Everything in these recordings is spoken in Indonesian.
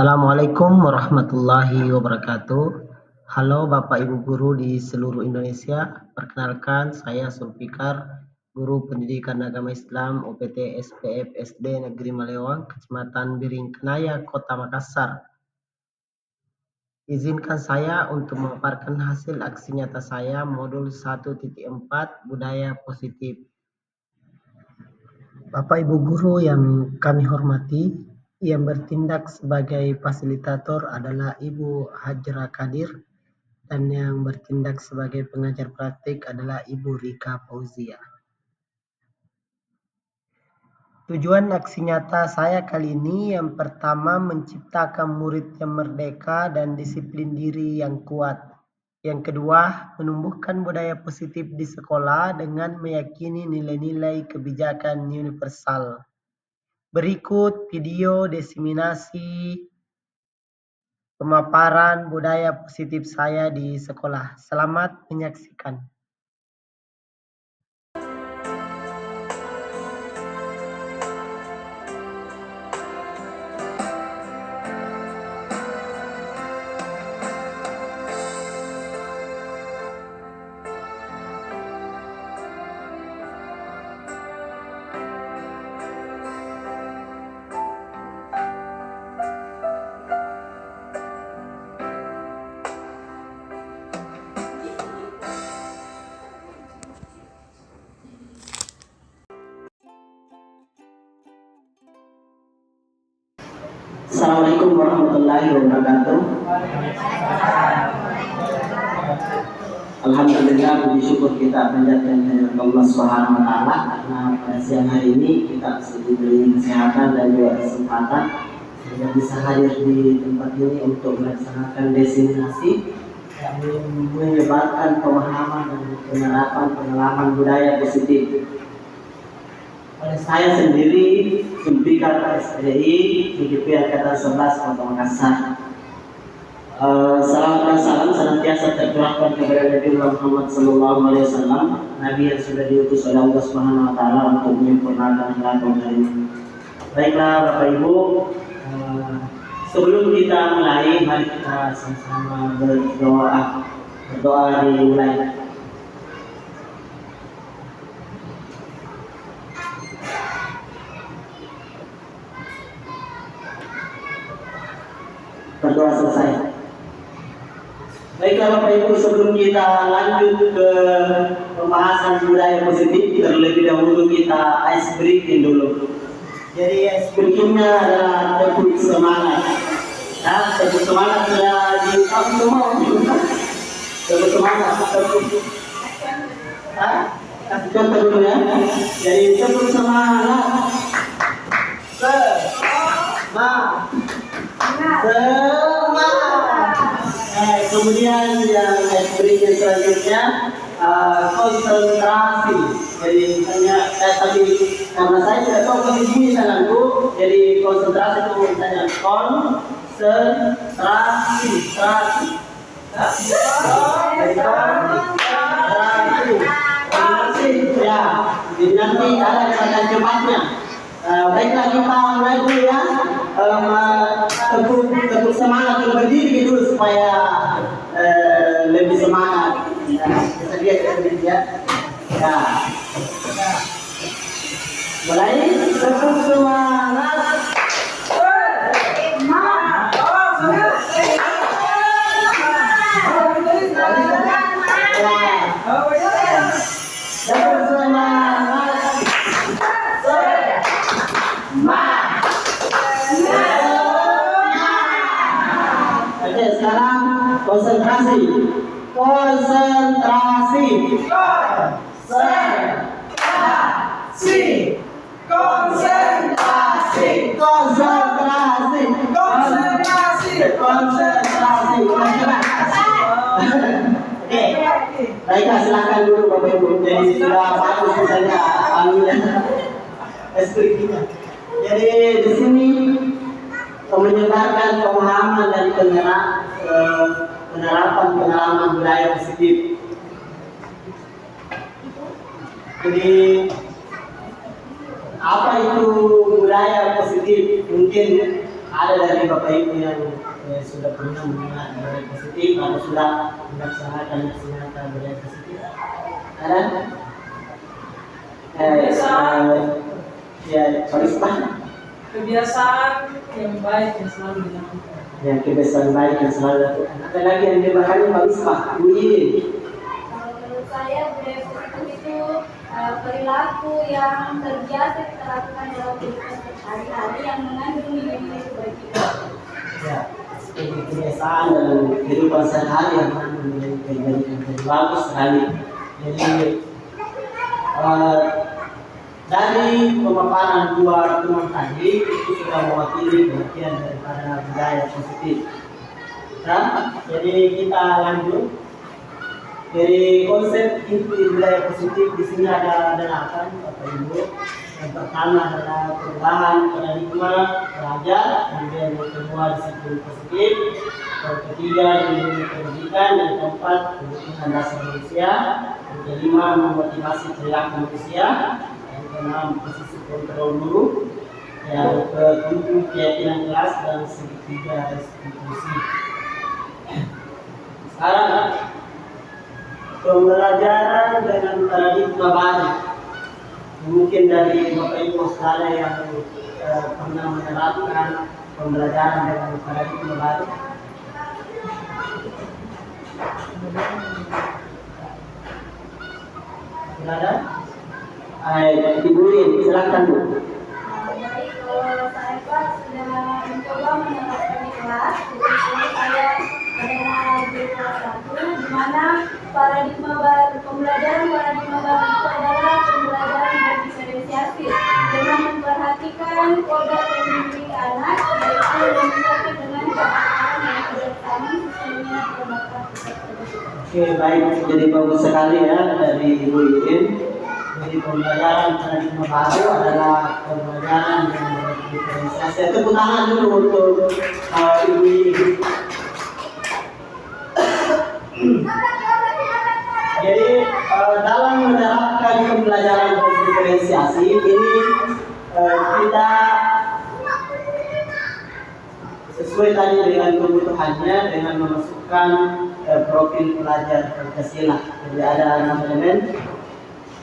Assalamualaikum warahmatullahi wabarakatuh. Halo Bapak Ibu Guru di seluruh Indonesia. Perkenalkan, saya Sulfikar, Guru Pendidikan Agama Islam UPT SPF SD Negeri Malewang, Kecamatan Biringkenaya, Kota Makassar. Izinkan saya untuk memaparkan hasil aksi nyata saya modul 1.4 Budaya Positif. Bapak Ibu Guru yang kami hormati, yang bertindak sebagai fasilitator adalah Ibu Hajra Kadir dan yang bertindak sebagai pengajar praktik adalah Ibu Rika Fauzia. Tujuan aksi nyata saya kali ini yang pertama menciptakan murid yang merdeka dan disiplin diri yang kuat. Yang kedua, menumbuhkan budaya positif di sekolah dengan meyakini nilai-nilai kebijakan universal. Berikut video diseminasi pemaparan budaya positif saya di sekolah. Selamat menyaksikan. Assalamualaikum warahmatullahi wabarakatuh. Alhamdulillah, puji syukur kita panjatkan kepada Allah Subhanahu wa taala karena pada siang hari ini kita diberi kesehatan dan juga kesempatan sehingga bisa hadir di tempat ini untuk melaksanakan diseminasi yang menyebarkan pemahaman dan penerapan pengalaman budaya positif. Oleh saya sendiri, Sulfikar SDI, IGP Angkatan 11 Kota Makassar. Salam dan salam senantiasa tercurahkan kepada Nabi Muhammad SAW, Nabi yang sudah diutus oleh Allah Subhanahu wa taala untuk menyempurnakan akhlak hari ini. Baiklah Bapak Ibu, sebelum kita mulai, mari kita sama-sama berdoa. Berdoa dimulai. Berdoa selesai. Baiklah Bapak Ibu, sebelum kita lanjut ke pembahasan budaya positif, terlebih dahulu kita ice breaking dulu. Jadi ice breakingnya adalah tepuk semangat. Nah, tepuk semangat sudah kamu semua. Tepuk semangat, tepuk. Kasih contoh dulu ya. Jadi tepuk semangat. Kemudian yang berikutnya selanjutnya konsentrasi. Jadi misalnya tadi karena saya tidak tahu kondisi misalnya jadi konsentrasi itu misalnya konsentrasi. Ya, jadi nanti ada kata cepatnya. Baiklah kita mulai dulu ya. Tepuk semangat dan berdiri dulu supaya lebih semangat. Kita lihat ya. Ya. Mulai tepuk semangat. Konsentrasi, konsentrasi, konsentrasi, konsentrasi, konsentrasi, konsentrasi, konsentrasi. Oke, baiklah silakan dulu Bapak Ibu. Jadi sudah bagus misalnya panggilan eksplikinya. Jadi di sini menyebarkan pemahaman dan penerapan pengalaman budaya positif. Jadi apa itu budaya positif? Mungkin ada dari Bapak Ibu yang sudah pernah mendengar budaya positif atau sudah melaksanakan budaya positif? Ada? Ya, kebiasaan yang baik yang selalu dilakukan. Ya, kebiasaan baik yang selalu dilakukan. Ada lagi yang dimakan Pak Ismah, Bu Yini. Menurut saya budaya positif itu perilaku yang terbiasa kita lakukan dalam kehidupan sehari-hari yang mengandung nilai-nilai kebaikan. Ya, kebiasaan dalam kehidupan sehari-hari yang mengandung nilai kebaikan. Bagus sekali. Jadi dari pemaparan dua teman tadi itu sudah mewakili pengertian daripada budaya positif. Nah, jadi kita lanjut. Dari konsep inti budaya positif di sini ada 8, Bapak Ibu. Yang pertama adalah perubahan paradigma pelajar, kemudian yang kedua disiplin positif, yang ketiga ilmu pendidikan, yang keempat kebutuhan dasar manusia, yang kelima memotivasi perilaku manusia, yang keenam posisi kontrol guru, yang ketujuh keyakinan kelas, dan ketiga restitusi. Sekarang pembelajaran dengan paradigma baru. Mungkin dari Bapak Ibu saudara yang pernah menerapkan pembelajaran dengan paradigma baru. Sudah ada? Ibu Lin, silakan Bu. Baik, kalau saya Pak sudah mencoba menerapkan di kelas, jadi saya adalah di kelas 1, di mana paradigma baru, pembelajaran paradigma baru itu adalah pembelajaran berdiferensiasi dengan memperhatikan kodrat yang dimiliki anak, yaitu menyesuaikan dengan keadaan yang bijaksana sesuai minat dan bakat tersebut. Oke, baik, jadi bagus sekali ya dari Ibu Lin. Jadi pembelajaran paradigma baru adalah pembelajaran yang berdiferensiasi. Tepuk tangan dulu untuk Ibu Lin. Jadi dalam menerapkan pembelajaran diferensiasi ini kita sesuai tadi dengan kebutuhannya dengan memasukkan profil pelajar Pancasila. Jadi ada 6 elemen.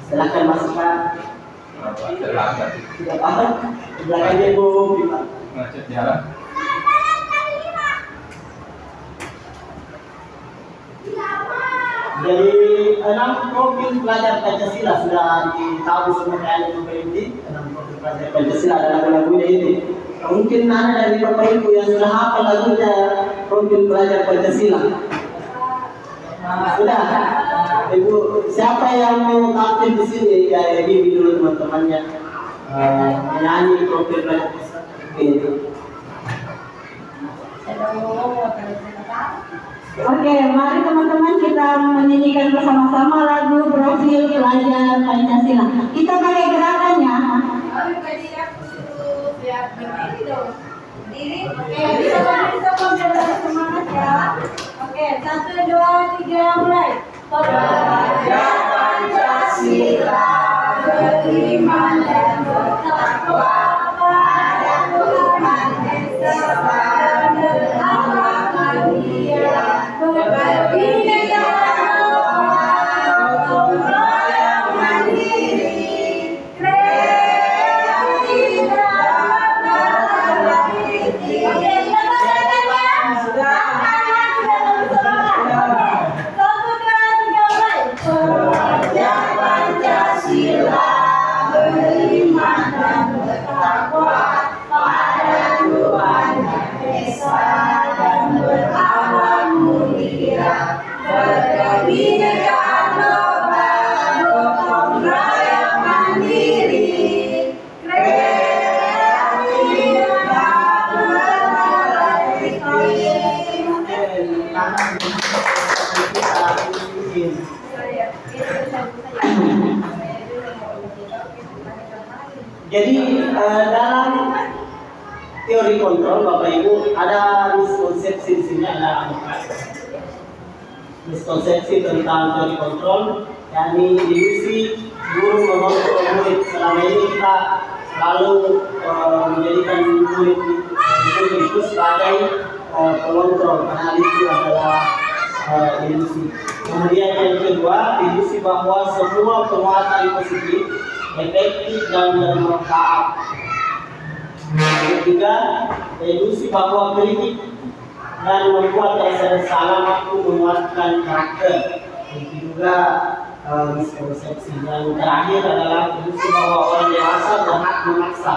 Silakan masukkan. Tidak paham? Belakangnya Ibu Bima. Macet jalan. Jadi 6 profil pelajar Pancasila sudah ditahu semua kalian Bapak Ibu. 6 profil pelajar Pancasila ada lagu-lagunya ini. Mungkin ada dari Bapak Ibu yang sudah hafal lagunya profil pelajar Pancasila. Sudah. Ibu, siapa yang mau tampil di sini? Ya, bimbing dulu teman-temannya menyanyi profil pelajar Pancasila. Oke, mari teman-teman kita menyanyikan bersama-sama lagu Profil Pelajar Pancasila. Kita pakai gerakannya. Oke, bisa berdiri semangat ya. Oke, 1, 2, 3, mulai. Pelajar Pancasila beriman dan bertakwa pada Tuhan Esa dan berakhlak mulia, berbineka gotong royong mandiri, kreatif dan berkreatif. Oke, pelajar Pancasila beriman dan bertakwa pada Tuhan Esa dan berakhlak mulia, berkebinekaan global, gotong royong mandiri, kreatif dan berkreatif. Jadi dalam teori kontrol Bapak Ibu ada miskonsepsi di sini, ada miskonsepsi tentang teori kontrol, yakni ilusi guru mengontrol murid. Selama ini kita selalu menjadikan murid itu itu sebagai pengontrol, karena itu adalah ilusi. Kemudian yang kedua, ilusi bahwa semua penguatan positif efektif dan bermanfaat. Yang ketiga, ilusi bahwa kritik dan membuat rasa bersalah mampu menguatkan karakter. Itu juga mispersepsi. Yang terakhir adalah ilusi bahwa orang dewasa berhak memaksa.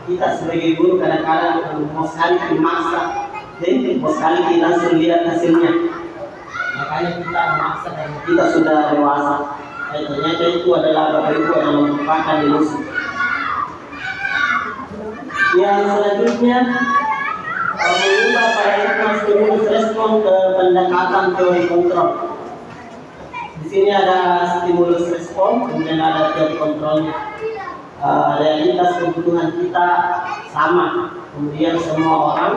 Kita sebagai guru kadang-kadang mau sekali memaksa, jadi mau sekali langsung lihat hasilnya. Makanya kita memaksa karena kita sudah dewasa. Ternyata itu adalah Bapak Ibu adalah merupakan ilusi. Yang selanjutnya mengubah paradigma stimulus respon ke pendekatan teori kontrol. Di sini ada stimulus respon, kemudian ada teori kontrolnya. Realitas kebutuhan kita sama, kemudian semua orang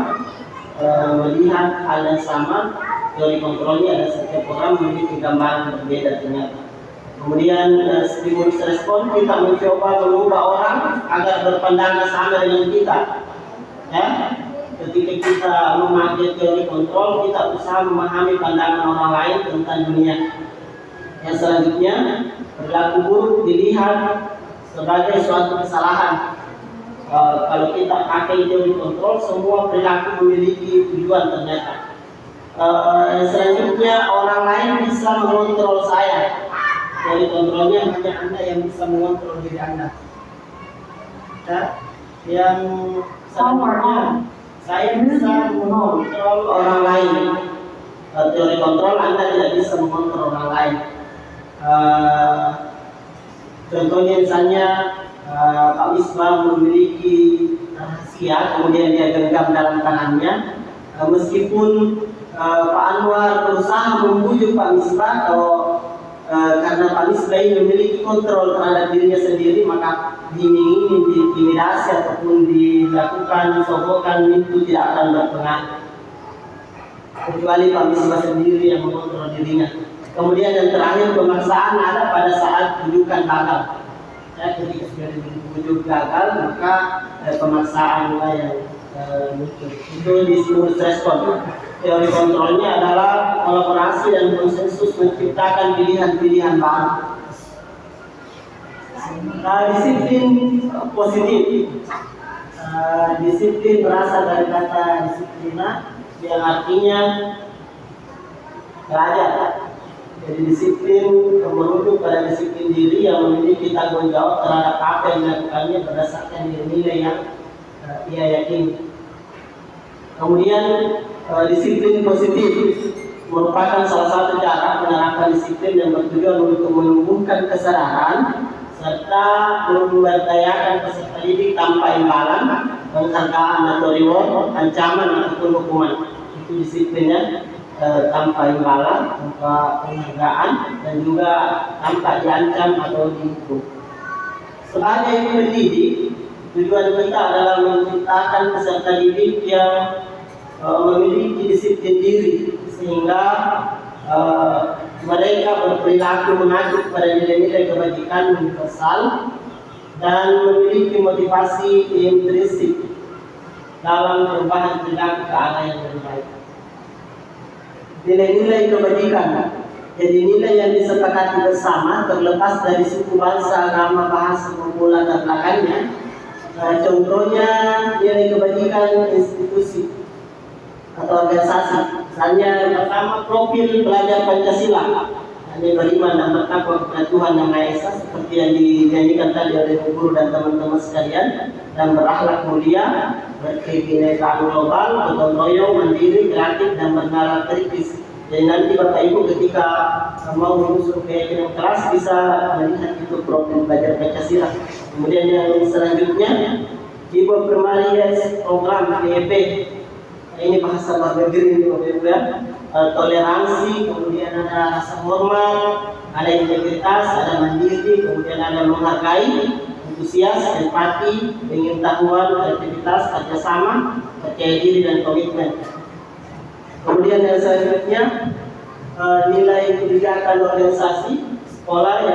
melihat hal yang sama. Teori kontrolnya ada setiap orang memiliki gambaran berbeda ternyata. Kemudian stimulus respon, kita mencoba mengubah orang agar berpandangan sama dengan kita. Ya, ketika kita memakai teori kontrol, kita berusaha memahami pandangan orang lain tentang dunia. Yang selanjutnya, perilaku buruk dilihat sebagai suatu kesalahan. Kalau kita pakai teori kontrol, semua perilaku memiliki tujuan ternyata. Selanjutnya, orang lain bisa mengontrol saya. Teori kontrolnya hanya Anda yang bisa mengontrol diri Anda. Ya. Yang selanjutnya, saya bisa mengontrol orang lain. Teori kontrol, Anda tidak bisa mengontrol orang lain. Contohnya misalnya Pak Misbah memiliki rahasia, kemudian dia genggam dalam tangannya. Meskipun Pak Anwar berusaha membujuk Pak Misbah karena Pak Misbah ini memiliki kontrol terhadap dirinya sendiri, maka diiming-iming, diintimidasi ataupun dilakukan sogokan itu tidak akan berpengaruh. Kecuali Pak Misbah sendiri yang mengontrol dirinya. Kemudian yang terakhir, pemaksaan ada pada saat rujukan gagal. Ya, ketika sudah dibujuk gagal, maka pemaksaan yang muncul. Itu disebut respon. Teori kontrolnya adalah kolaborasi dan konsensus menciptakan pilihan-pilihan baru. Disiplin positif. Disiplin berasal dari kata disiplina yang artinya belajar. Jadi disiplin merujuk pada disiplin diri yang memiliki tanggung jawab terhadap apa yang dilakukannya berdasarkan nilai-nilai yang ia yakini. Kemudian disiplin positif merupakan salah satu cara menerapkan disiplin yang bertujuan untuk menumbuhkan kesadaran serta memberdayakan peserta didik tanpa imbalan, penghargaan atau reward, ancaman ataupun hukuman. Itu disiplinnya tanpa imbalan, tanpa penghargaan, dan juga tanpa diancam atau dihukum. Sebagai pendidik, tujuan kita adalah menciptakan peserta didik yang memiliki disiplin diri, sehingga mereka berperilaku mengacu pada nilai-nilai kebajikan universal dan memiliki motivasi intrinsik dalam perubahan perilaku ke arah yang lebih baik. Nilai-nilai kebajikan, jadi nilai yang disepakati bersama terlepas dari suku, bangsa, agama, bahasa, maupun latar belakangnya. Contohnya nilai kebajikan institusi atau organisasi. Misalnya yang pertama, profil pelajar Pancasila, hanya beriman dan bertakwa kepada Tuhan Yang Maha Esa seperti yang dinyanyikan tadi oleh guru dan teman-teman sekalian, dan berakhlak mulia, berkebinekaan global, gotong royong, mandiri, kreatif, dan bernalar kritis. Jadi nanti Bapak Ibu ketika mau mengusung keyakinan kelas bisa melihat itu profil pelajar Pancasila. Kemudian yang selanjutnya, Ibu Permarias program PEP. Ini bahasa luar negeri, toleransi, kemudian ada rasa hormat, ada integritas, ada mandiri, kemudian ada menghargai, antusias, empati, pengetahuan, kreativitas, kerjasama, percaya diri, dan komitmen. Kemudian yang selanjutnya, nilai kebijakan organisasi sekolah.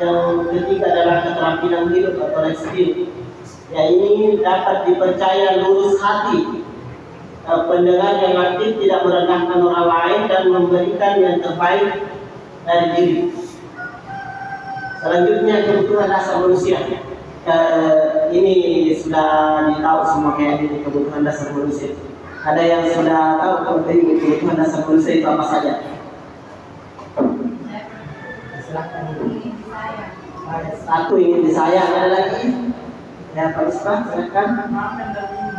Yang ketiga adalah keterampilan hidup atau life skill. Ya, ini dapat dipercaya lurus hati pendengar yang aktif, tidak merendahkan orang lain, dan memberikan yang terbaik dari diri. Selanjutnya kebutuhan dasar manusia. Ini sudah ditahu semua kayak ini, kebutuhan dasar manusia. Ada yang sudah tahu kebutuhan dasar manusia itu apa saja? Silakan. Satu, ingin disayang. Ada lagi? Ya, Pak Isma, silakan.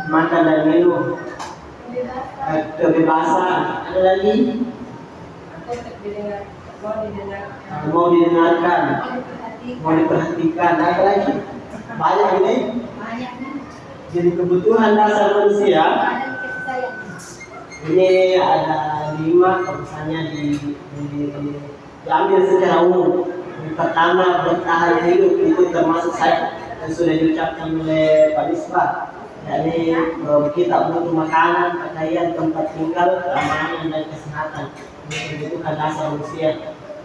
Makan dan minum. Kebebasan. Ada lagi? Mau didengarkan, mau diperhatikan. Ada lagi? Banyak ini. Jadi kebutuhan dasar manusia ini ada 5, misalnya diambil secara umum. Yang pertama, bertahan hidup, itu termasuk saya yang sudah diucapkan oleh Pak Isma. Jadi kita butuh makanan, pakaian, tempat tinggal, keamanan dan kesehatan. Ini kebutuhan dasar manusia.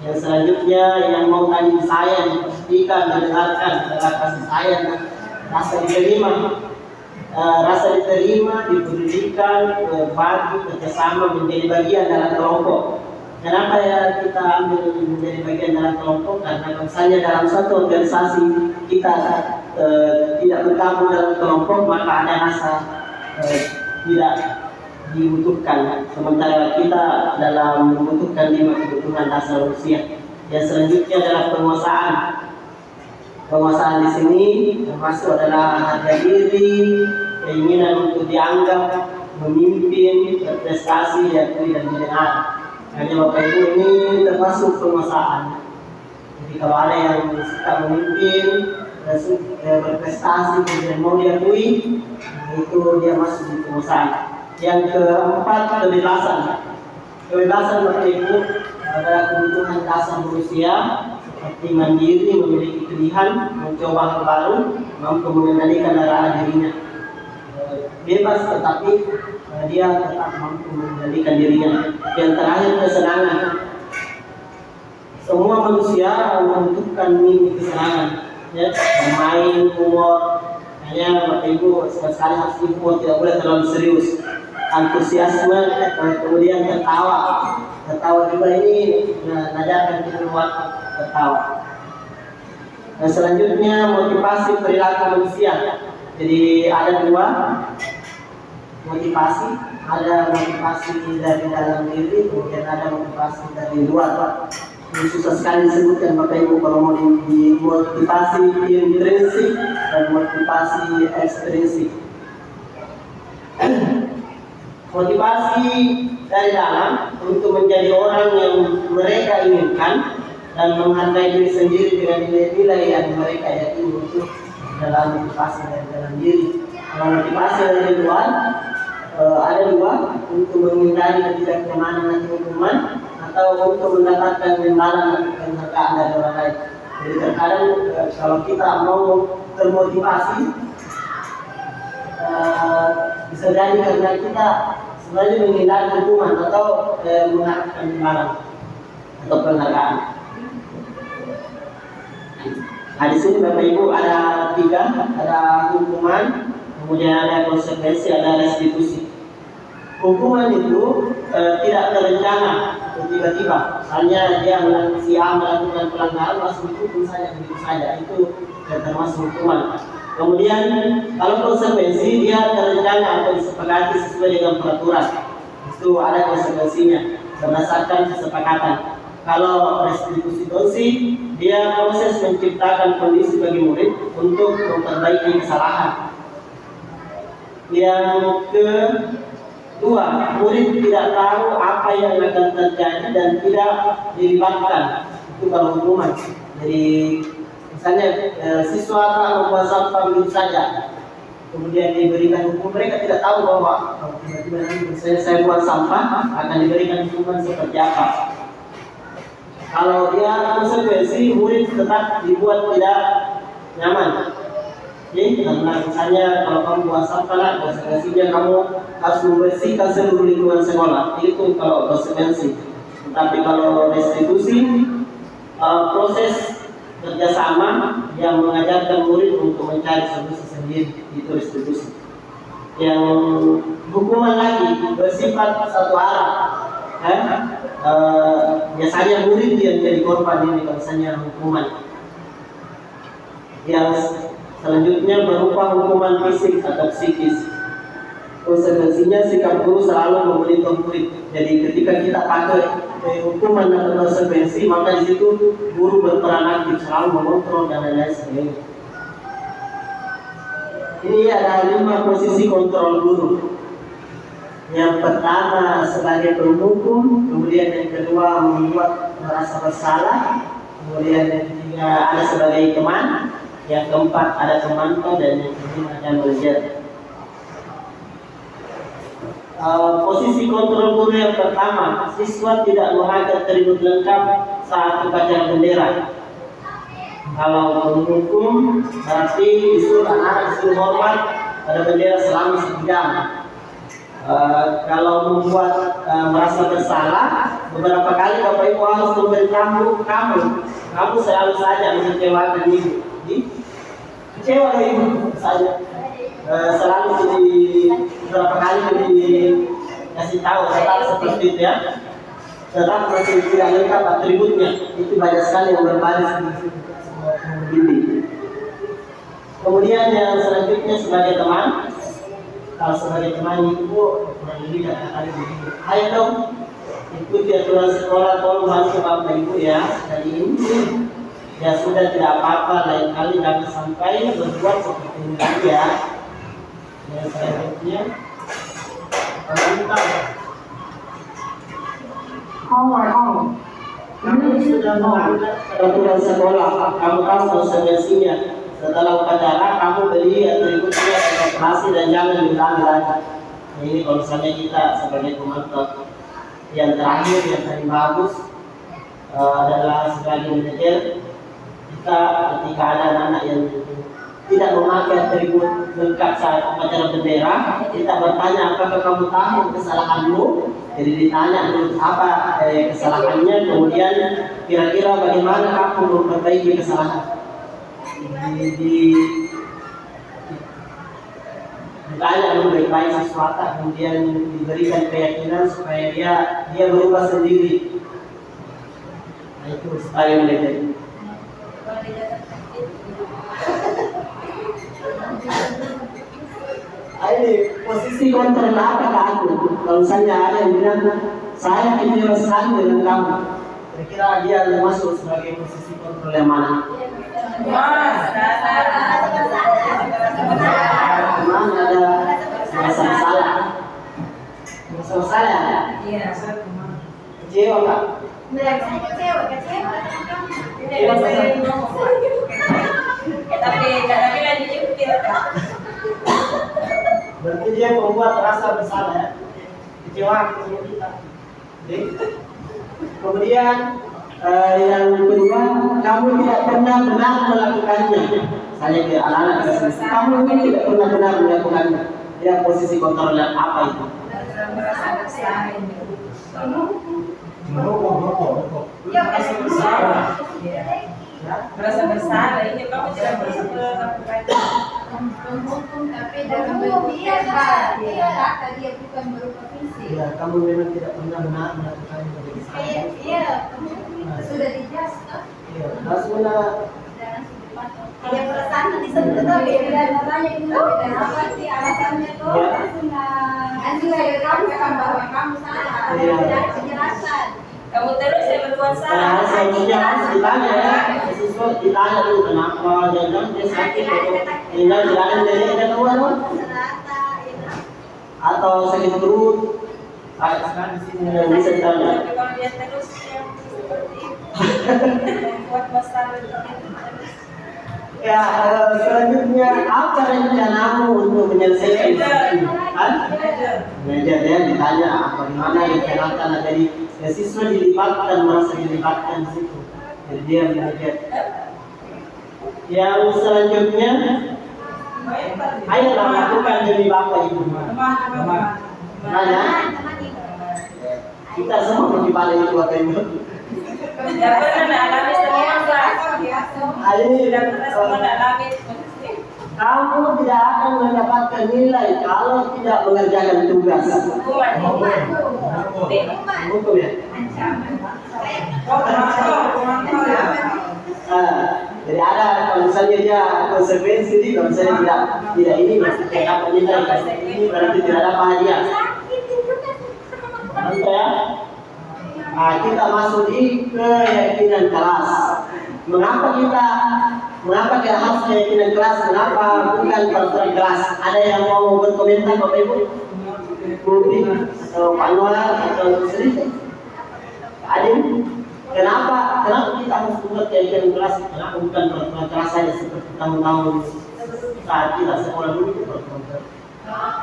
Yang selanjutnya yang mau tadi disayang, diperhatikan, mendengarkan adalah kasih sayang, rasa diterima. Rasa diterima, dipedulikan, berbagi, kerjasama, menjadi bagian dalam kelompok. Kenapa ya kita ambil menjadi bagian dalam kelompok? Karena misalnya dalam suatu organisasi kita tidak bergabung dalam kelompok, maka ada rasa tidak dibutuhkan. Sementara kita dalam membutuhkan 5 kebutuhan dasar manusia. Yang selanjutnya adalah penguasaan. Penguasaan di sini termasuk adalah harga diri, keinginan untuk dianggap, memimpin, berprestasi, diakui dan didengar. Hanya Bapak Ibu, ini termasuk penguasaan. Jadi kalau ada yang suka memimpin, berprestasi, kemudian mau diakui, itu dia masuk di penguasaan. Yang keempat, kebebasan. Kebebasan Bapak Ibu adalah kebutuhan dasar manusia, seperti mandiri, memiliki pilihan, mencoba hal baru, mampu mengendalikan arah dirinya. Bebas tetapi dia tetap mampu mengendalikan dirinya. Yang terakhir, kesenangan. Semua manusia membutuhkan mimpi kesenangan, ya, bermain, humor. Hanya Bapak Ibu sekali harus humor, tidak boleh terlalu serius. Antusiasme, kemudian tertawa juga ini mengajarkan kita buat tertawa. Dan selanjutnya motivasi perilaku manusia. Jadi ada 2 motivasi, ada motivasi dari dalam diri, kemudian ada motivasi dari luar. Ini susah sekali disebutkan Bapak Ibu kalau mau di motivasi intrinsik dan motivasi ekstrinsik. Motivasi dari dalam untuk menjadi orang yang mereka inginkan dan menghargai diri sendiri dengan nilai-nilai yang mereka yakini untuk dalam motivasi dari dalam diri. Kalau motivasi dari luar ada 2, untuk menghindari ketidaknyamanan atau hukuman, atau untuk mendapatkan imbalan atau penghargaan dari orang lain. Jadi terkadang kalau kita mau termotivasi, bisa jadi karena kita sebenarnya menghindari hukuman atau mengharapkan imbalan atau penghargaan. Nah, di sini Bapak Ibu ada 3, ada hukuman, kemudian ada konsekuensi, ada restitusi. Hukuman itu tidak terencana atau tiba-tiba. Misalnya dia melakukan pelanggaran, langsung dihukum saja, begitu saja. Itu termasuk hukuman. Kemudian kalau konsekuensi dia terencana atau disepakati sesuai dengan peraturan. Itu ada konsekuensinya berdasarkan kesepakatan. Kalau restitusi dia proses menciptakan kondisi bagi murid untuk memperbaiki kesalahan. Yang kedua, murid tidak tahu apa yang akan terjadi dan tidak dilibatkan. Itu kalau hukuman. Jadi misalnya siswa akan membuang sampah begitu saja, kemudian diberikan hukum, mereka tidak tahu bahwa tiba-tiba nanti misalnya saya buang sampah akan diberikan hukuman seperti apa. Kalau dia konsekuensi, murid tetap dibuat tidak nyaman. Jadi karena misalnya kalau kamu buang sampah, konsekuensinya kamu harus membersihkan seluruh lingkungan sekolah. Itu kalau konsekuensi. Tapi kalau restitusi, proses kerjasama yang mengajarkan murid untuk mencari solusi sendiri, itu restitusi. yang hukuman lagi bersifat satu arah. Biasanya murid yang jadi korban ini kalau misalnya hukuman. Yang selanjutnya berupa hukuman fisik atau psikis. Konsekuensinya sikap guru selalu memonitor murid. Jadi ketika kita pakai hukuman atau konsekuensi, maka di situ guru berperan aktif selalu mengontrol dan lain-lain sebagainya. Ini ada 5 posisi kontrol guru. Yang pertama sebagai penghukum, kemudian yang kedua membuat merasa bersalah, kemudian yang ketiga ada sebagai teman, yang keempat ada pemantau, dan yang kelima ada manajer. Posisi kontrol guru yang pertama, siswa tidak memakai atribut lengkap saat upacara bendera. Kalau menghukum berarti disuruh anak disuruh hormat pada bendera selama 1 jam. Kalau membuat merasa bersalah, beberapa kali Bapak Ibu harus memberitahu kamu selalu saja mengecewakan ibu. Kecewa ibu saja. Selalu beberapa kali dikasih tahu tetap seperti itu ya. Tetap masih tidak lengkap atributnya. Itu banyak sekali yang berbaris di bimbing. Kemudian yang selanjutnya sebagai teman. Kalau sebagai teman itu kurang lebih kata-kata begini. Ayo dong, ikuti aturan sekolah, tolong bantu Bapak Ibu ya. Dari ini ya sudah tidak apa-apa, lain kali jangan sampai berbuat seperti ini lagi ya. Yang selanjutnya pemerintah. Kamu sudah melanggar aturan sekolah, kamu tahu konsekuensinya. Setelah upacara kamu beli atributnya informasi dan jangan diulangi lagi. Ini kalau misalnya kita sebagai pemantau. Yang terakhir yang paling bagus adalah sebagai manajer. Kita ketika ada anak-anak yang tidak memakai atribut lengkap saat upacara bendera, kita bertanya apakah kamu tahu kesalahanmu. Jadi ditanya dulu apa kesalahannya, kemudian kira-kira bagaimana kamu memperbaiki kesalahan. Ditanya dulu baik-baik sesuatu, kemudian diberikan keyakinan supaya dia berubah sendiri. Nah itu supaya manajer. Ini posisi kontrol apa Kak aku? Kalau misalnya ada yang bilang saya kecewa sekali dengan kamu, kira-kira dia masuk sebagai posisi kontrol yang mana? Mana ada merasa salah? Merasa salah? Iya, saya teman. Kecewa Kak? Kecewa. Tapi kadang-kadang lagi nyupir Kak. Berarti dia membuat rasa bersalah ya? Kecewa sama kita. Kemudian yang kedua, kamu tidak pernah benar melakukannya. Saya ke anak-anak kamu ini tidak pernah benar melakukannya. Dia posisi kontrol apa itu? Merasa bersalah ini. Merasa bersalah. Merasa bersalah ini kamu tidak bisa melakukannya. Menghukum tapi dalam bentuk verbal. Iya lah, tadi bukan berupa fisik. Ya, kamu memang tidak pernah benar melakukannya. Iya, sudah dijelas. Iya, langsunglah. Ada perasaan disebut tapi dan namanya itu apa sih alasannya tuh? Langsung saya katakan bahwa kamu salah. Tidak ada penjelasan. Kamu terus yang berbuat salah. Selanjutnya harus ditanya ya, siswa ditanya dulu kenapa, jangan dia sakit atau tinggal jalan dari ada keluar atau sakit perut. Sekarang di sini yang bisa ditanya. Kalau dia terus yang seperti itu, membuat masalah itu. Ya, selanjutnya apa rencanamu untuk menyelesaikan ini? Manajer ya ditanya bagaimana rencanakan jadi siswa dilibatkan, merasa dilibatkan di situ. Jadi dia manajer. Yang selanjutnya, ayolah lakukan demi Bapak Ibu. Tanya, kita semua bagaimana itu Bapak Ibu? Ya pernah alami semua Kak. Ini Sudah pernah semua alami. kamu tidak akan mendapatkan nilai kalau tidak mengerjakan tugas. Hukum ya. Jadi ada kalau misalnya dia konsekuensi ini, kalau misalnya tidak ini tidak dapat nilai, ini berarti tidak dapat hadiah. Nanti ya. Kita masuk di keyakinan kelas. Mengapa kita harus keyakinan kelas? Kenapa bukan peraturan kelas? Ada yang mau berkomentar Bapak Ibu? Budi atau Pak Noah atau sedikit? Adin? Kenapa kita harus buat keyakinan kelas? Kenapa bukan peraturan kelas saja seperti tahun-tahun saat kita sekolah dulu itu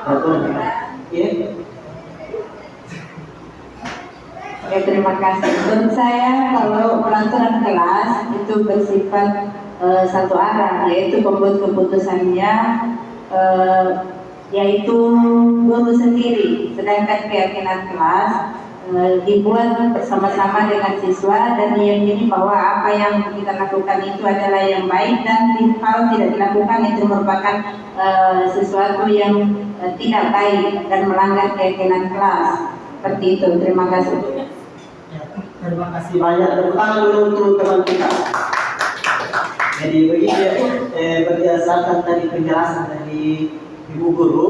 peraturan kelas? Iya. Oke, terima kasih. Menurut saya kalau peraturan kelas itu bersifat satu arah, yaitu pembuat keputusannya yaitu guru sendiri. Sedangkan keyakinan kelas dibuat bersama-sama dengan siswa dan diyakini bahwa apa yang kita lakukan itu adalah yang baik dan kalau tidak dilakukan itu merupakan sesuatu yang tidak baik dan melanggar keyakinan kelas. Seperti itu. Terima kasih. Terima kasih banyak. Tepuk tangan dulu untuk teman kita. Jadi begini berdasarkan tadi penjelasan dari Ibu Guru,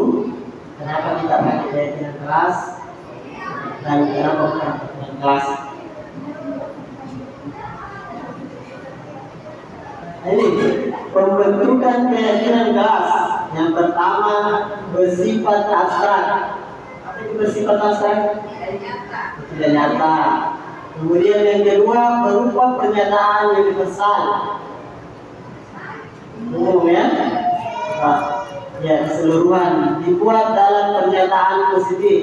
kenapa kita pakai keyakinan kelas dan kenapa bukan keyakinan kelas. Ini pembentukan keyakinan kelas. Yang pertama bersifat abstrak. Apa itu bersifat abstrak? Tidak nyata. Kemudian yang kedua berupa pernyataan yang universal. Umum ya. Ya keseluruhan dibuat dalam pernyataan positif.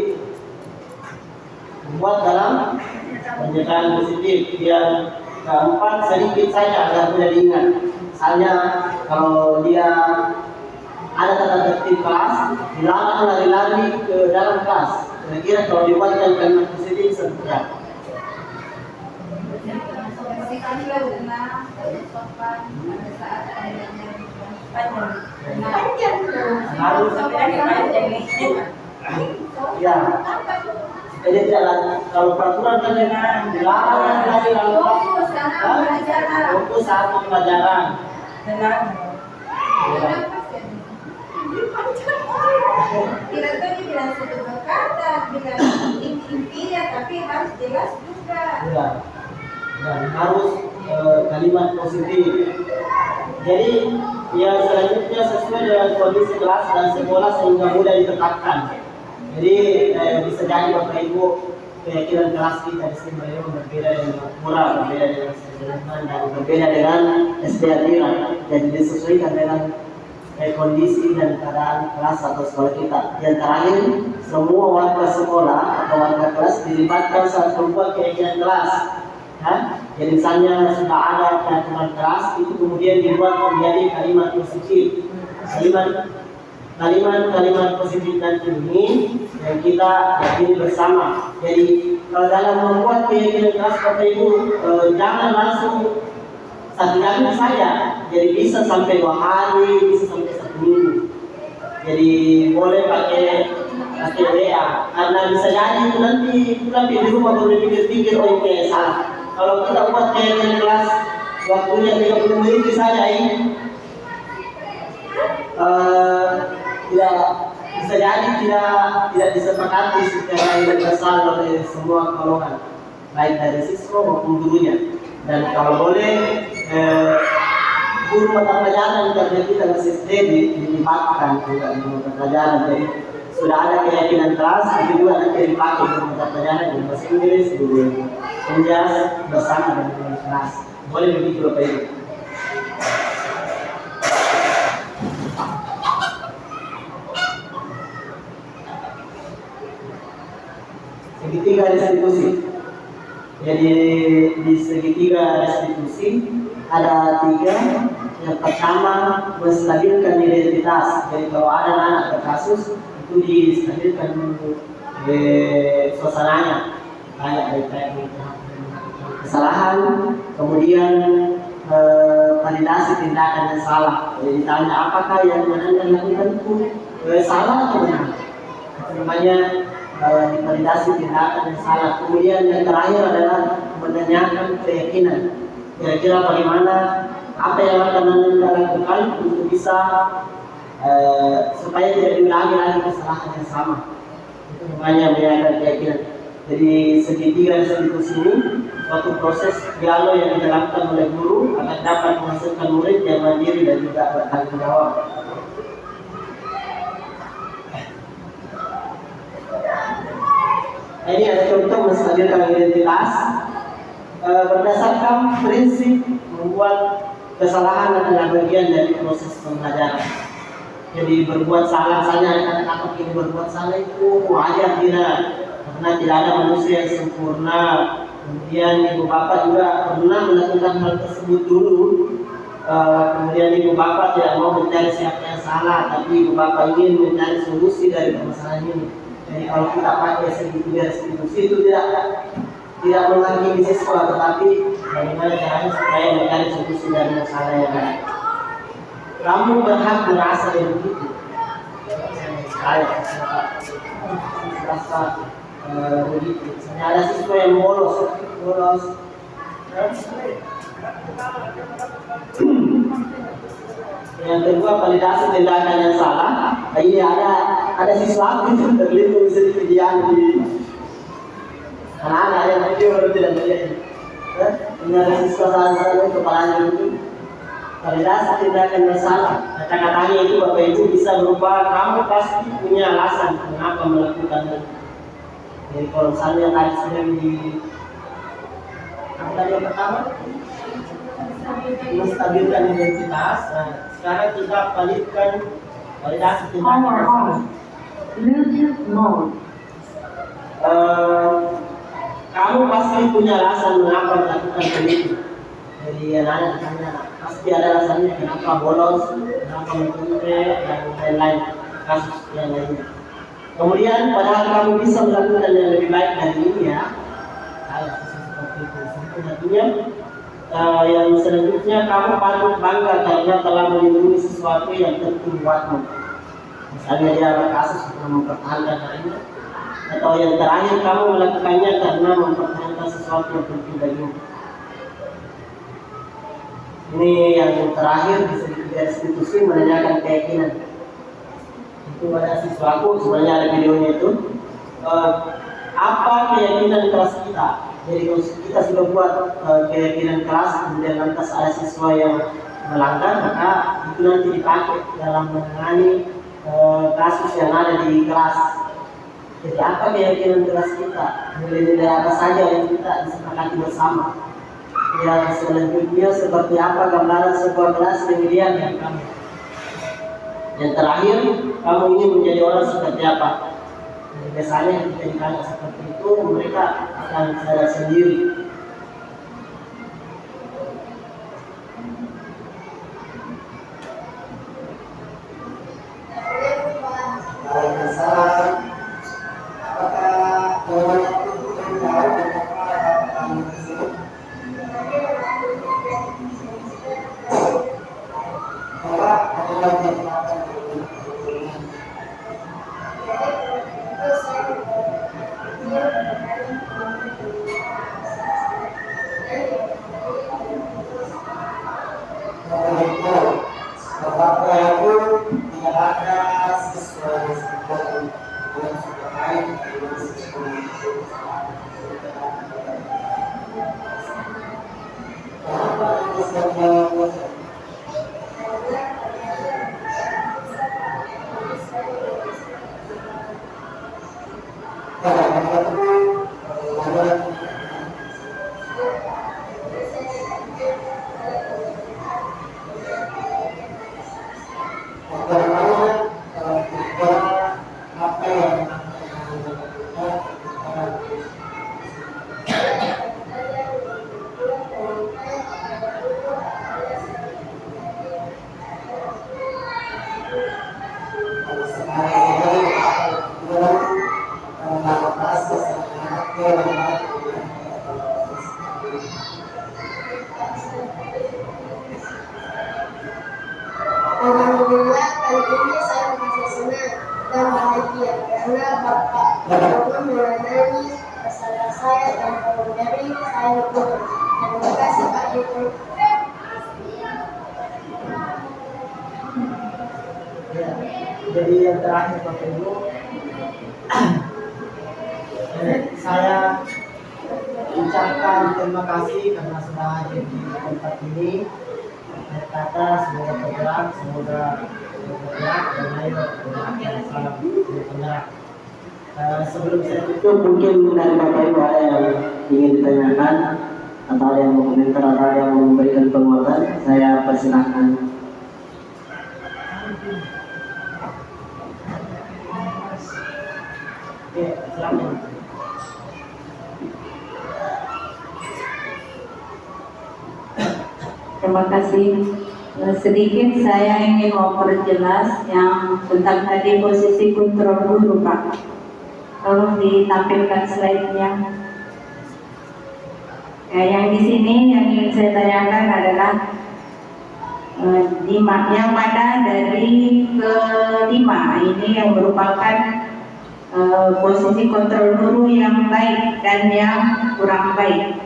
Dibuat dalam pernyataan positif. Yang keempat sedikit saja agar mudah diingat. Misalnya kalau dia ada tata tertib kelas, dilarang lari-lari ke dalam kelas. Kira-kira kalau dibuatkan kalimat positif seperti apa? Harus ya. Jadi tidak kalau peraturan kan dilarang lari lalu fokus saat pembelajaran. Tidak tahu dibilang satu berkata, bilang intinya, tapi harus jelas juga. Ya. Dan harus kalimat positif. Jadi yang selanjutnya sesuai dengan kondisi kelas dan sekolah sehingga mudah ditetapkan. Jadi bisa jadi Bapak Ibu keyakinan kelas kita di sini berbeda dengan murah, berbeda dengan Sudirman dan berbeda dengan SD Atira. Jadi disesuaikan dengan kondisi dan keadaan kelas atau sekolah kita. Yang terakhir, semua warga sekolah atau warga kelas dilibatkan saat membuat keyakinan kelas. Jadi misalnya sudah ada peraturan kelas itu kemudian dibuat menjadi kalimat positif. Kalimat positif nanti ini yang kita yakini bersama. Jadi dalam membuat keyakinan kelas Bapak Ibu jangan langsung satu kali saja. Jadi bisa sampai 2 hari, bisa sampai 1 minggu. Jadi boleh pakai WA karena bisa jadi nanti di rumah baru pikir-pikir oh ini salah. Kalau kita buat keyakinan kelas waktunya 30 menit saja ini bisa jadi tidak disepakati secara universal oleh semua golongan baik dari siswa maupun gurunya. Dan kalau boleh guru mata pelajaran karena kita masih steady dilibatkan juga di mata pelajaran. Jadi sudah ada keyakinan kelas itu juga nanti dipakai di mata pelajaran di bahasa Inggris, di penjas bersama dengan kelas. Boleh begitu Bapak Ibu. Segitiga restitusi. Jadi di segitiga restitusi ada 3. Yang pertama menstabilkan identitas. Jadi kalau ada anak berkasus itu distabilkan suasananya, kayak kesalahan. Kemudian validasi tindakan yang salah. Jadi ditanya apakah yang Anda lakukan itu salah atau benar. Itu namanya validasi tindakan yang salah. Kemudian yang terakhir adalah menanyakan keyakinan. Kira-kira bagaimana apa yang akan Anda lakukan untuk bisa supaya tidak diulangi lagi kesalahan yang sama. Itu namanya menanyakan keyakinan. Jadi segitiga institusi ini suatu proses dialog yang dilakukan oleh guru agar dapat menghasilkan murid yang mandiri dan juga bertanggung jawab. Ini ada contoh menstabilkan identitas berdasarkan prinsip membuat kesalahan adalah bagian dari proses pembelajaran. Jadi berbuat salah saja, kata-kata ini berbuat salah itu wajar tidak, karena tidak ada manusia yang sempurna. Kemudian ibu bapak juga pernah melakukan hal tersebut dulu. Kemudian ibu bapak tidak mau mencari siapa yang salah, tapi ibu bapak ingin mencari solusi dari permasalahan ini. Jadi kalau kita pakai segitiga restitusi itu tidak menghakimi siswa, tetapi bagaimana caranya supaya mencari solusi dari masalah yang ada. Kamu berhak merasa begitu. Saya merasa begitu. Misalnya ada siswa yang bolos. Yang kedua, validasi tindakan yang salah. Ini ada siswa yang terlindung sedikit di anak-anak yang video tidak melihat. Ini ada siswa salah kepalanya itu. Validasi tindakan yang salah. Kata-katanya itu Bapak Ibu bisa berupa kamu pasti punya alasan mengapa melakukan itu. Jadi kalau misalnya tadi sudah di apa tadi yang pertama menstabilkan identitas. Nah, sekarang kita validkan validasi tindakan yang salah. Bluetooth mode. Kamu pasti punya alasan mengapa melakukan itu. Jadi anak-anak ditanya, pasti ada alasannya kenapa bolos, kenapa mentunjuk, dan lain-lain kasus yang lainnya. Kemudian padahal kamu bisa melakukan yang lebih baik dari ini ya. Seperti itu. Artinya yang selanjutnya kamu patut bangga karena telah melindungi sesuatu yang tentu buatmu. Misalnya dia ada kasus untuk mempertahankan harinya, atau yang terakhir kamu melakukannya karena mempertahankan sesuatu yang penting bagimu. Ini yang terakhir bisa institusi menanyakan keyakinan. Itu ada siswaku, sebenarnya ada videonya itu. Apa keyakinan kelas kita? Jadi kalau kita sudah buat keyakinan kelas, kemudian lantas ada siswa yang melanggar, maka itu nanti dipakai dalam menangani kasus yang ada di kelas. Jadi apa keyakinan kelas kita? Nilai-nilai apa saja yang kita disepakati bersama? Yang selanjutnya seperti apa gambaran sebuah kelas yang ideal yang kamu. Yang terakhir, kamu ingin menjadi orang seperti apa? Jadi biasanya ketika ditanya seperti itu, mereka akan sadar sendiri. Pak Yogurt. Terima kasih Pak Yogurt. Ya, jadi yang terakhir Bapak Ibu, saya ucapkan terima kasih karena sudah hadir di tempat ini. Kata semoga bergerak, semoga bergerak dan lahir dan salam bergerak. Sebelum saya tutup, mungkin dari Bapak Ibu ada yang ingin ditanyakan atau ada yang mau komentar atau ada yang mau memberikan penguatan, saya persilahkan. Oke, silakan. Terima kasih. Sedikit saya ingin memperjelas yang tentang tadi posisi kontrol guru, Pak. Tolong ditampilkan slide-nya. Yang di sini yang ingin saya tanyakan adalah yang mana dari kelima ini yang merupakan posisi kontrol guru yang baik dan yang kurang baik.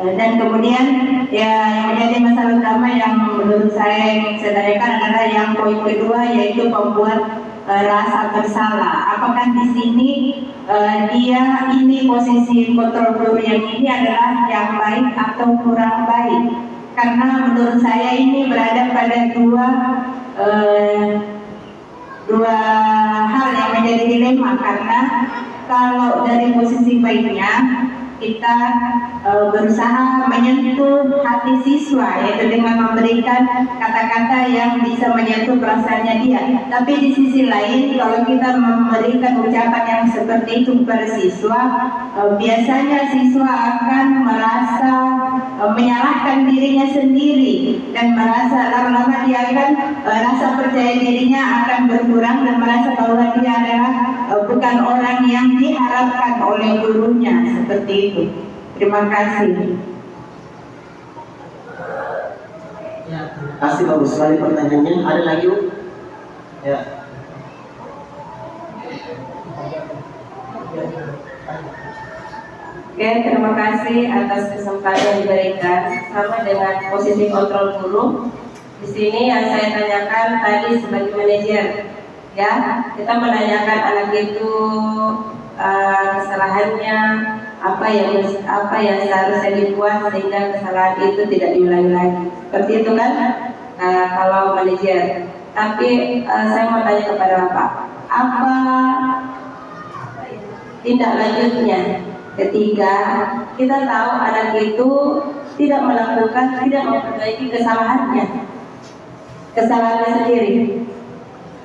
Dan kemudian ya yang menjadi masalah utama yang menurut saya ingin saya tanyakan adalah yang poin kedua, yaitu membuat rasa bersalah. Apakah di sini dia ini posisi kontrol guru yang ini adalah yang baik atau kurang baik? Karena menurut saya ini berada pada dua hal yang menjadi dilema, karena kalau dari posisi baiknya kita berusaha menyentuh hati siswa, yaitu dengan memberikan kata-kata yang bisa menyentuh perasaannya dia. Tapi di sisi lain, kalau kita memberikan ucapan yang seperti itu kepada siswa, biasanya siswa akan merasa menyalahkan dirinya sendiri dan merasa lama-lama dia akan rasa percaya dirinya akan berkurang dan merasa bahwa dia adalah bukan orang yang diharapkan oleh gurunya, seperti itu. Terima kasih. Ya, terima kasih, bagus sekali pertanyaannya. Ada lagi, Bu? Ya. Oke, terima kasih atas kesempatan yang diberikan. Sama dengan posisi kontrol guru. Di sini yang saya tanyakan tadi sebagai manajer, ya, kita menanyakan anak itu kesalahannya apa yang seharusnya dibuat sehingga kesalahan itu tidak diulangi lagi. Seperti itu kan kalau manajer. Tapi saya mau tanya kepada Bapak, apa tindak lanjutnya ketika kita tahu anak itu tidak memperbaiki kesalahannya sendiri?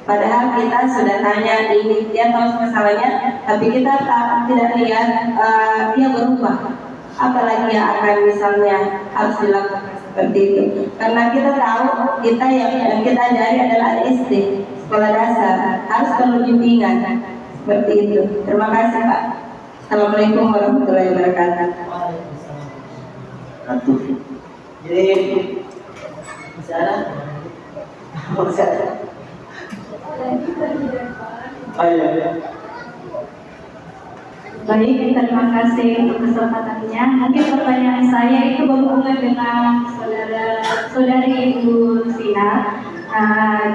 Padahal kita sudah tanya ini, dia tahu kesalahannya, tapi kita tidak lihat dia berubah. Apalagi yang akan misalnya harus dilakukan seperti itu. Karena kita tahu kita yang kita ajari adalah SD, sekolah dasar, harus perlu bimbingan seperti itu. Terima kasih, Pak. Assalamualaikum warahmatullahi wabarakatuh. Jadi bicara, oh iya. Baik, terima kasih untuk kesempatannya. Mungkin pertanyaan saya itu berhubungan dengan saudari Ibu Sina.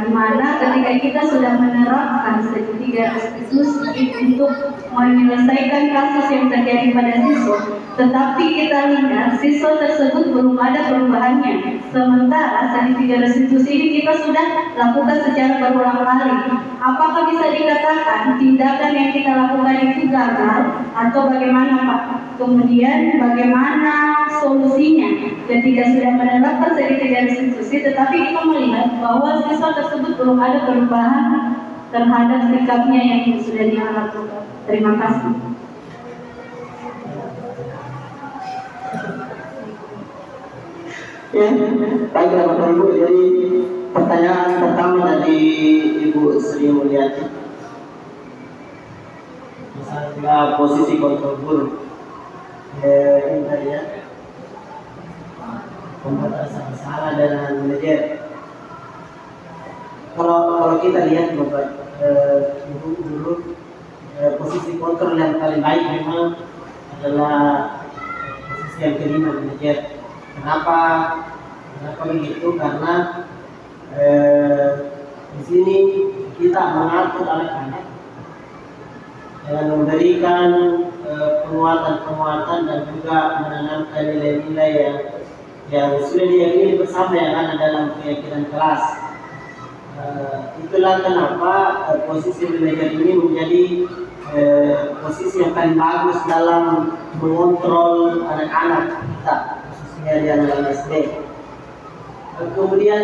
Dimana ketika kita sudah menerapkan strategi restitusi untuk menyelesaikan kasus yang terjadi pada siswa, tetapi kita lihat siswa tersebut belum ada perubahannya. Sementara strategi restitusi ini kita sudah lakukan secara berulang kali. Apakah bisa dikatakan tindakan yang kita lakukan itu gagal atau bagaimana, Pak? Kemudian bagaimana solusinya ketika sudah menerapkan strategi restitusi tetapi kita melihat bahwa siswa tersebut belum ada perubahan terhadap sikapnya yang sudah dia lakukan. Terima kasih. Ya, baiklah Bapak Ibu. Jadi pertanyaan pertama dari Ibu Sri Mulyani, misalnya posisi kontrol guru, ini tadi ya, membuat rasa bersalah dengan manajer. Kalau kita lihat Bapak Ibu dulu, posisi kontrol yang paling baik memang adalah posisi yang kelima manajer. Kenapa begitu? Karena di sini kita mengatur anak-anak dengan memberikan penguatan dan juga menanamkan nilai-nilai yang sudah diyakini bersama yang ada dalam keyakinan kelas. Itulah kenapa posisi manajer ini menjadi posisi yang paling bagus dalam mengontrol anak-anak kita, khususnya di anak-anak SD. Kemudian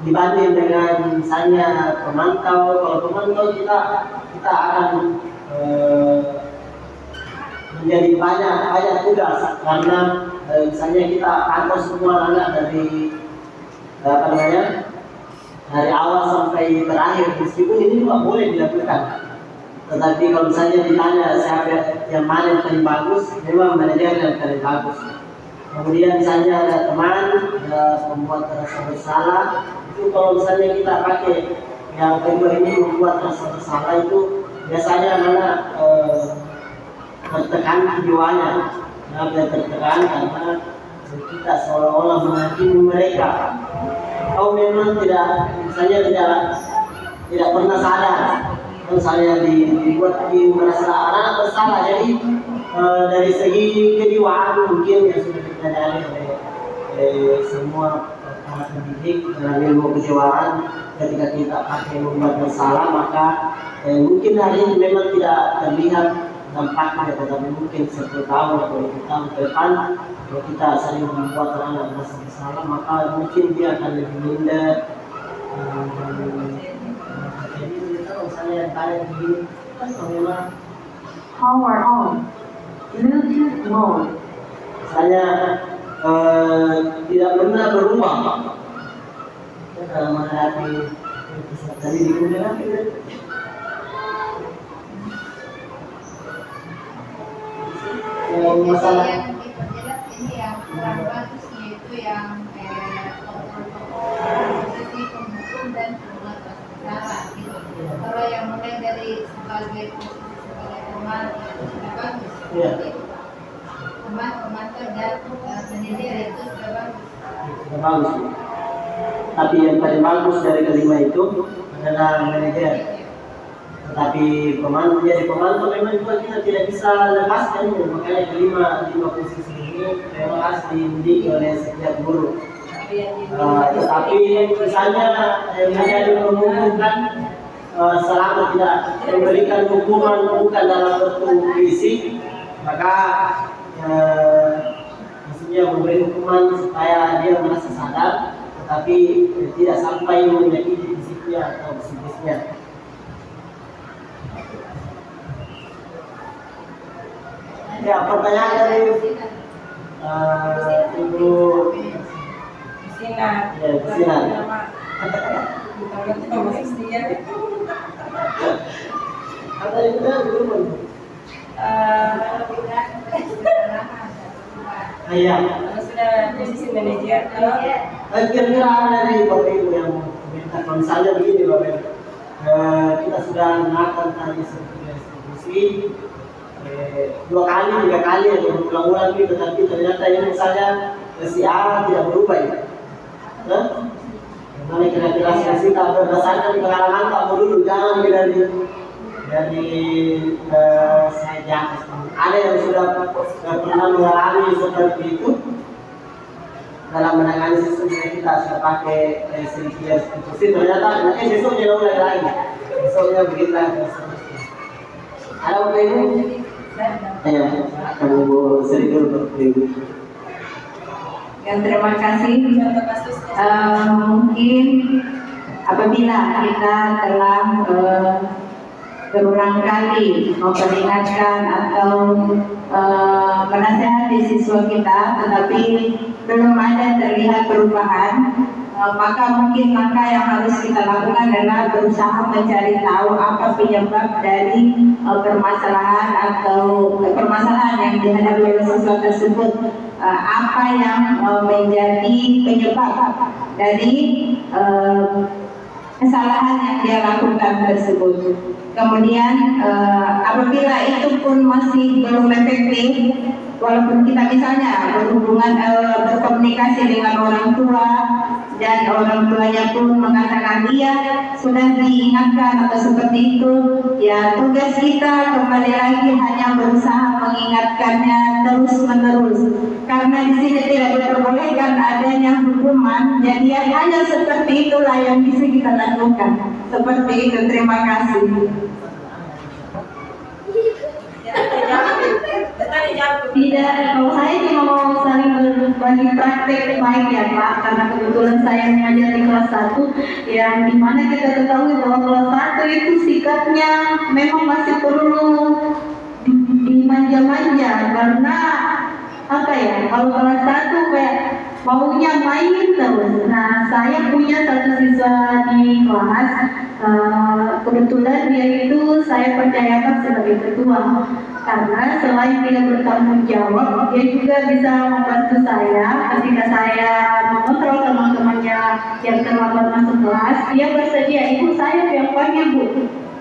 dibanding dengan misalnya pemantau, kalau pemantau kita akan menjadi banyak tugas karena misalnya kita pantau semua anak dari dari awal sampai terakhir, meskipun ini juga boleh dilakukan. Tetapi kalau misalnya ditanya siapa yang mana yang paling bagus, memang manajer yang paling bagus. Kemudian misalnya ada teman, ada pembuat rasa bersalah, itu kalau misalnya kita pakai yang kedua ini membuat rasa bersalah itu biasanya mana tertekan jiwanya, tertekan karena kita seolah-olah menghakimi mereka. Kau memang tidak pernah sadar, misalnya dibuat merasa anak bersalah. Jadi dari segi kejiwaan mungkin yang sudah dipelajari oleh semua para pendidik dalam ilmu kejiwaan, ketika kita pakai membuat bersalah maka mungkin hari ini memang tidak terlihat dampaknya, tetapi mungkin 10 tahun atau 20 tahun ke depan kalau kita sering membuat anak merasa bersalah maka mungkin dia akan lebih minder. Jadi kalau misalnya tanya begini kan memang Power on. Bluetooth mode. saya tidak pernah berubah dalam menghadapi tadi digunakan masalah yang diperjelas ini yang kurang bagus, yaitu yang posisi penghukum dan pembuat bersalah gitu. Kalau yang mulai dari sebagai posisi sebagai teman itu sudah bagus. Iya. Teman, pemantau dan manajer itu sudah bagus. sudah bagus. Tapi yang paling bagus dari kelima itu adalah manajer. Tetapi jadi pemantau memang juga kita tidak bisa lepaskan, makanya kelima posisi ini memang harus dididik oleh setiap guru. Tetapi misalnya menjadi pengumuman selama tidak memberikan hukuman bukan dalam bentuk fisik, maka maksudnya memberi hukuman supaya dia merasa sadar, tetapi tidak sampai menyakiti fisiknya atau psikisnya. Ya, pertanyaan dari Ibu Sinar. Ya, Sinar. Ada yang benar belum? Iya. Sudah posisi manajer. Kira-kira dari Bapak Ibu yang minta, kalau misalnya begini Bapak Ibu, kita sudah melakukan tadi distribusi 2 kali, 3 kali atau berulang-ulang gitu, tapi ternyata yang misalnya si A tidak berubah ya. Mana kira-kira kita berdasarkan pengalaman kamu dulu, jangan dari saya di atas. Ada yang sudah pernah mengalami seperti itu dalam menangani sistem kita sudah pakai sedikit institusi, ternyata besoknya ulang lagi, besoknya begitu lagi. Ada Bapak Ibu? Ayo, kamu sedikit untuk Ibu. Yang terima kasih. Mungkin apabila kita telah berulang kali memperingatkan atau menasihati siswa kita, tetapi belum ada terlihat perubahan, maka mungkin langkah yang harus kita lakukan adalah berusaha mencari tahu apa penyebab dari permasalahan atau permasalahan yang dihadapi oleh siswa tersebut, apa yang menjadi penyebab dari kesalahan yang dia lakukan tersebut. Kemudian apabila itu pun masih belum efektif, walaupun kita misalnya berhubungan berkomunikasi dengan orang tua dan orang tuanya pun mengatakan dia sudah diingatkan atau seperti itu, ya tugas kita kembali lagi hanya berusaha mengingatkannya terus menerus, karena di sini tidak diperbolehkan adanya hukuman. Jadi ya, hanya seperti itulah yang bisa kita lakukan. Seperti itu. Terima kasih. Tidak, kalau saya cuma mau saling berbagi praktek baik ya Pak, karena kebetulan saya mengajar di kelas 1 yang dimana kita ketahui bahwa kelas 1 itu sikapnya memang masih perlu dimanja-manja, karena apa ya, kalau kelas 1 kayak maunya main terus. Nah, saya punya satu siswa di kelas, kebetulan dia itu saya percayakan sebagai ketua, karena selain dia bertanggung jawab, dia juga bisa membantu saya ketika saya mengontrol teman-temannya yang terlambat masuk kelas. Dia bersedia ikut saya yang panggil Bu.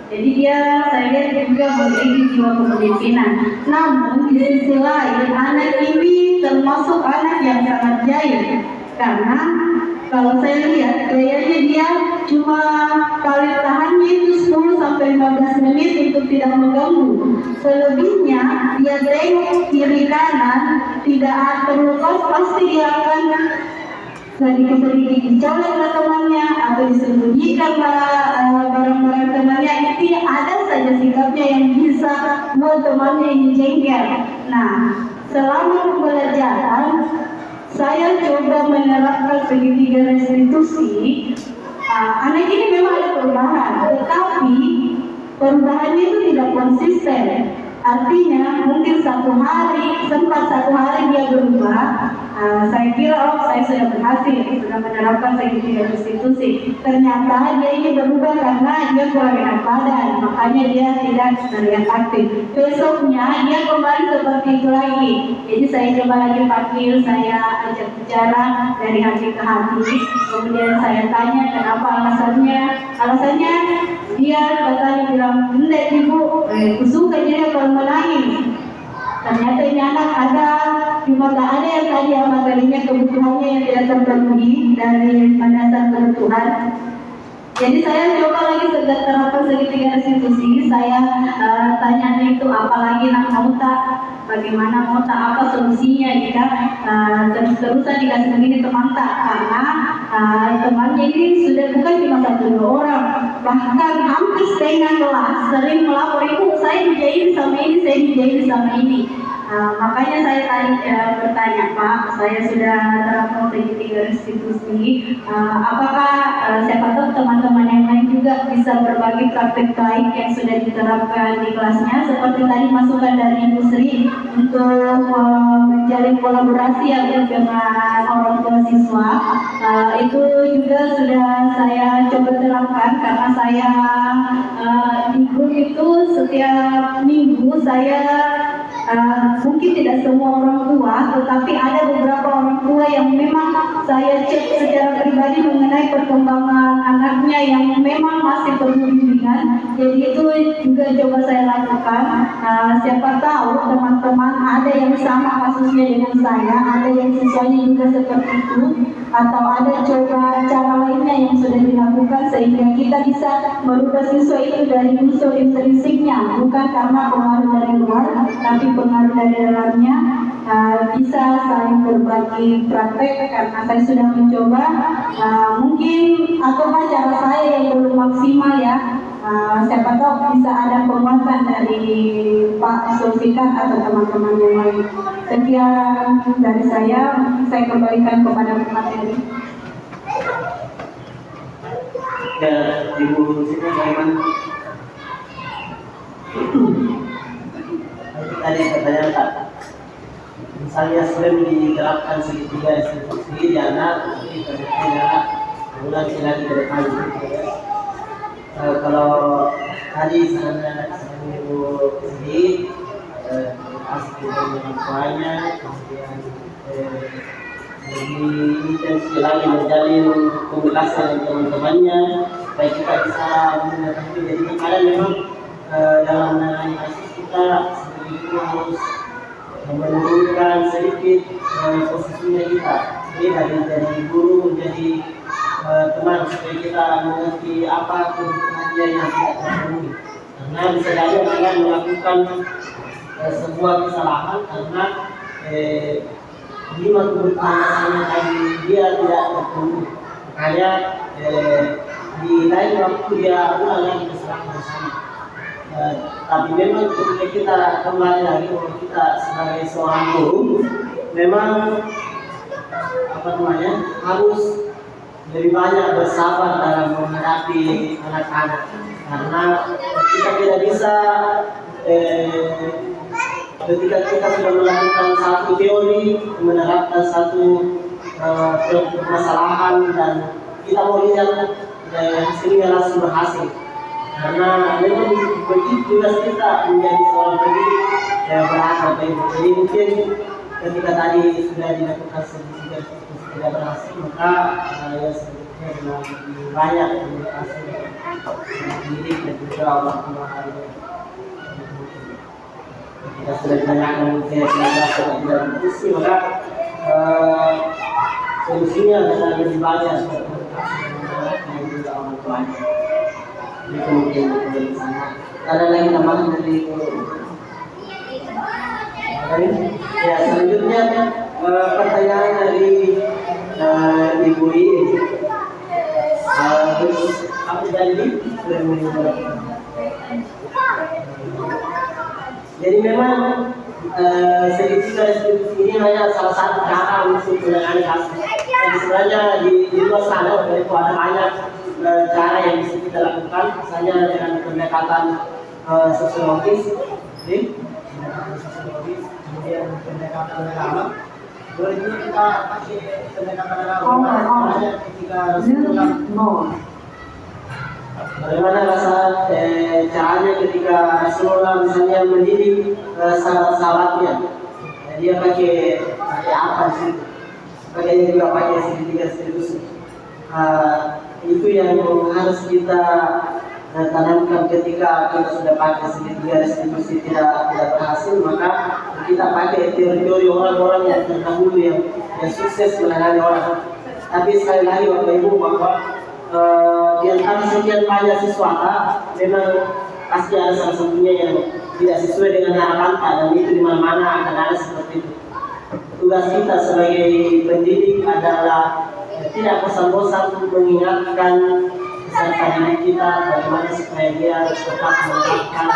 Jadi dia, saya lihat juga memiliki jiwa kepemimpinan. Namun di sisi lain, anak ini termasuk anak yang sangat jahil, karena kalau saya lihat gayanya dia cuma kali tahannya itu 10-15 menit untuk tidak mengganggu. Selebihnya dia tengok kiri kanan, tidak terlepas pasti dia akan sedikit-sedikit dicolek oleh temannya atau disembunyikan barang-barang temannya. Intinya ada saja sikapnya yang bisa buat temannya ini jengkel. Nah, selama pembelajaran saya coba menerapkan segitiga restitusi. Anak ini memang ada perubahan, tetapi perubahannya itu tidak konsisten. Artinya mungkin satu hari dia berubah. Saya kira saya sudah berhasil, sudah menerapkan segitiga restitusi. Ternyata dia ini berubah karena dia kurang enak badan, makanya dia tidak terlihat aktif. Besoknya dia kembali seperti itu lagi. Jadi saya coba lagi panggil, saya ajak bicara dari hati ke hati. Kemudian saya tanya kenapa alasannya dia katanya bilang, "Enggak Ibu, kusuka dia kalau menangis." Ternyata ini anak cuma tak ada yang tadi amalannya kebutuhannya yang tidak terpenuhi dari dasar kebutuhan. Jadi saya coba lagi terapkan segitiga restitusi. Saya tanya itu apalagi nak mau tak, bagaimana mau tak, apa solusinya jika terus-terusan dikasih begini teman tak, karena temannya ini sudah bukan cuma 1-2 orang, bahkan hampir setengah kelas sering melapor, "Ibu, saya dijahili sama ini, saya dijahili sama ini." Makanya saya tadi bertanya, "Pak, saya sudah terapkan segitiga restitusi. Apakah siapa tahu teman-teman yang lain juga bisa berbagi praktek baik yang sudah diterapkan di kelasnya, seperti tadi masukan dari Ibu Sri untuk menjalin kolaborasi ya dengan orang tua siswa. Itu juga sudah saya coba terapkan, karena saya di grup itu setiap minggu saya mungkin tidak semua orang tua, tetapi ada beberapa orang tua yang memang saya cek secara pribadi mengenai perkembangan anaknya yang memang masih perlu bimbingan. Jadi itu juga coba saya lakukan. Siapa tahu teman-teman ada yang sama kasusnya dengan saya, ada yang siswanya juga seperti itu, atau ada coba cara lainnya yang sudah dilakukan sehingga kita bisa merubah siswa itu dari unsur intrinsiknya, bukan karena pengaruh dari luar, tapi pengaruh dari dalamnya. Bisa saling berbagi praktek, karena saya sudah mencoba. Mungkin atau cara saya yang belum maksimal ya. Siapa tahu bisa ada penguatan dari Pak Sulfikan atau teman-teman yang lain. Sekian dari saya kembalikan kepada materi. Ya, Ibu Siti bagaimana? Tadi pertanyaan Pak, misalnya sudah diterapkan segitiga restitusi di anak, tapi ternyata ulangi lagi ke depan. Kalau tadi sarannya Ibu Siti asli dengan tuanya, kemudian lebih intens lagi menjalin komunikasi dengan teman-temannya, supaya kita bisa menghadapi. Jadi kadang memang dalam menangani kasus kita sebagai guru harus menurunkan sedikit posisinya kita. Jadi dari guru menjadi teman supaya kita mengerti apa kebutuhan dia yang tidak terpenuhi. Karena bisa jadi dengan melakukan sebuah kesalahan karena lima kebutuhan tadi dia tidak terpenuhi. Makanya di lain waktu dia ulang lagi kesalahan bersama. Tapi memang ketika kita kembali lagi bahwa kita sebagai seorang guru memang harus lebih banyak bersabar dalam menghadapi anak-anak karena kita tidak bisa ketika kita sudah melakukan satu teori menerapkan satu permasalahan dan kita mau lihat hasilnya langsung berhasil karena memang begitu tugas kita menjadi seorang pendidik beragam. Jadi mungkin ketika tadi sudah dilakukan sedikit tidak berhasil maka ya selanjutnya dengan lebih banyak hasil pendidik dan juga Allah Subhanahu. Kita sudah ditanyakan mungkin sudah tidak diskusi maka solusinya adalah lebih banyak dan juga orang tuanya. Ini kemudian di sana. Ada lagi tambahan dari ya selanjutnya pertanyaan dari Ibu ini. Apa jadi? Jadi memang sedikit restitusi ini hanya salah satu cara untuk menangani kasus. Jadi sebenarnya di luar sana itu ada banyak cara yang bisa kita lakukan, misalnya dengan pendekatan sosiologis, kemudian pendekatan agama. Boleh juga kita pakai pendekatan agama ketika Rasulullah. Bagaimana caranya ketika Rasulullah misalnya mendidik sahabat-sahabatnya, dia pakai apa sih? Pakainya juga pakai segitiga sekaligus. Itu yang harus kita tanamkan ketika kita sudah pakai segitiga restitusi tidak berhasil, maka kita pakai teori-teori orang-orang yang terdahulu yang sukses menangani orang. Tapi sekali lagi Bapak Ibu bahwa di antara sekian banyak siswa memang pasti ada salah satunya yang tidak sesuai dengan harapan dan itu di mana-mana akan ada seperti itu. Tugas kita sebagai pendidik adalah tidak bosan-bosan untuk mengingatkan peserta didik kita bagaimana supaya dia tetap menerapkan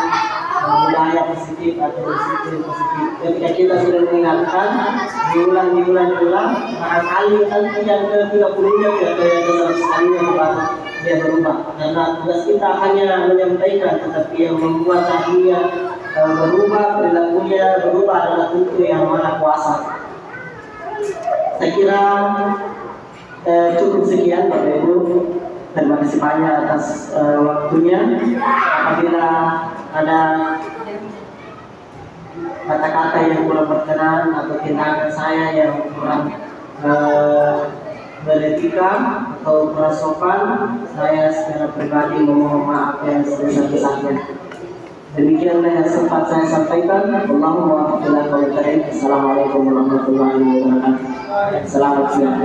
budaya positif atau disiplin positif. Ketika kita sudah mengingatkan, diulang, barangkali nanti yang ke-30-nya atau yang ke-100-nya baru dia berubah. Karena tugas kita hanya menyampaikan, tetapi yang membuat dia berubah, perilakunya berubah adalah tentu yang Maha Kuasa. Saya kira cukup sekian Bapak Ibu. Terima kasih banyak atas waktunya. Apabila ada kata-kata yang kurang berkenan atau tindakan saya yang kurang beretika atau kurang sopan, saya secara pribadi memohon maaf yang sebesar-besarnya. Demikianlah yang sempat saya sampaikan. Allahumma wafiqillah wa Assalamualaikum warahmatullahi wabarakatuh. Selamat siang.